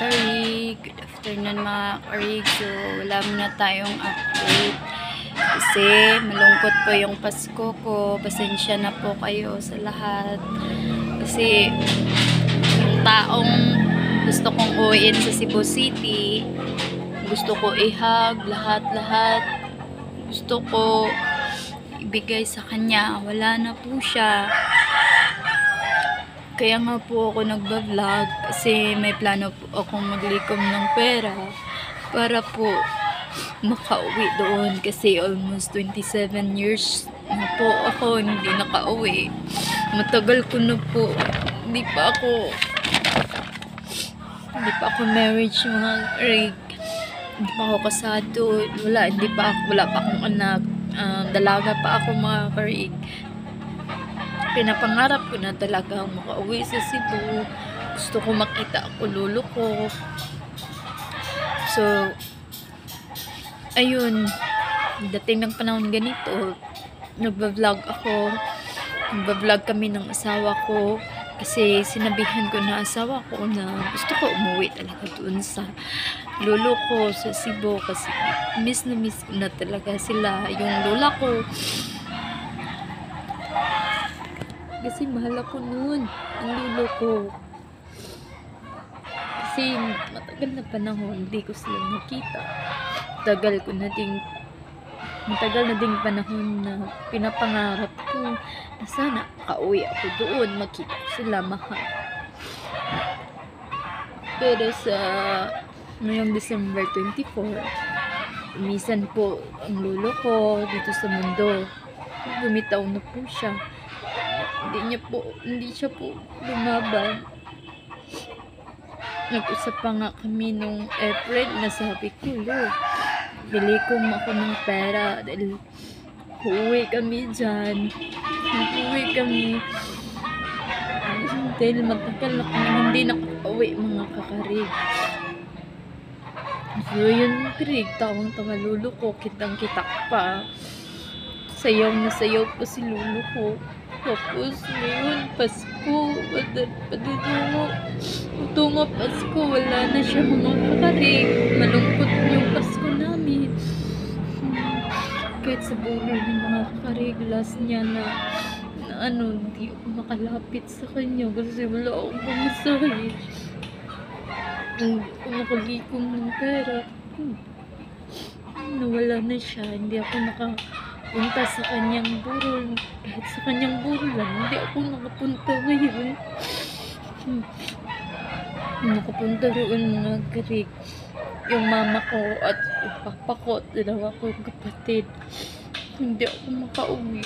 karig. Good afternoon mga karig. So, wala muna tayong update. Kasi malungkot po yung Pasko ko. Pasensya na po kayo sa lahat. Kasi yung taong gusto kong uwiin sa Cebu City, gusto ko i-hug lahat-lahat. Gusto ko ibigay sa kanya. Wala na po siya. Kaya nga po ako nagba-vlog kasi may plano po akong maglikom ng pera para po makauwi doon kasi almost 27 years na po ako hindi nakauwi. Matagal ko na po. Hindi pa ako married mga rig. Hindi pa ako kasado. Wala pa akong anak. Dalaga pa ako mga karig. Pinapangarap ko na talaga makauwi sa Cebu. Gusto ko makita ako lolo ko. So, ayun. Dating ng panahon ganito, nagba-vlog ako. Nagba-vlog kami ng asawa ko. Kasi sinabihan ko na asawa ko na gusto ko umuwi talaga doon sa lolo ko sa Cebu. Kasi miss ko na talaga sila. Yung lola ko. Kasi mahal ako noon ang lolo ko. Kasi matagal na panahon hindi ko sila nakita. Matagal na ding panahon na pinapangarap ko na sana kauwi ako doon, makita ko sila mahal. Pero sa ngayong December 24, umisan po ang lolo ko dito sa mundo. Bumitaw na po siya. Hindi siya po lumaban. Nag-usap pa nga kami nung April na sabi ko, bili ko ako ng pera dahil uuwi kami dyan. Dahil matagal na kami hindi nakauwi mga kakarig. So yun karig, tawang-tawa lolo ko, kitang-kita pa. Sayaw na sayaw pa si lolo ko. Tapos ngayon, Pasko, ito nga Pasko, wala na siya mga kakarig. Malungkot yung Pasko namin. Kahit sa buhay ng mga kakarig, last niya na hindi ako makalapit sa kanya kasi wala akong pamasahe. Hindi ako nakalikom ng pera. Nawala na siya, hindi ako nakapunta sa kanyang burol. Kahit sa kanyang burol lang, hindi ako nakapunta ngayon. Nakapunta roon mga karig. Yung mama ko at yung papa ko at dalawa ko yung kapatid. Hindi ako makauwi.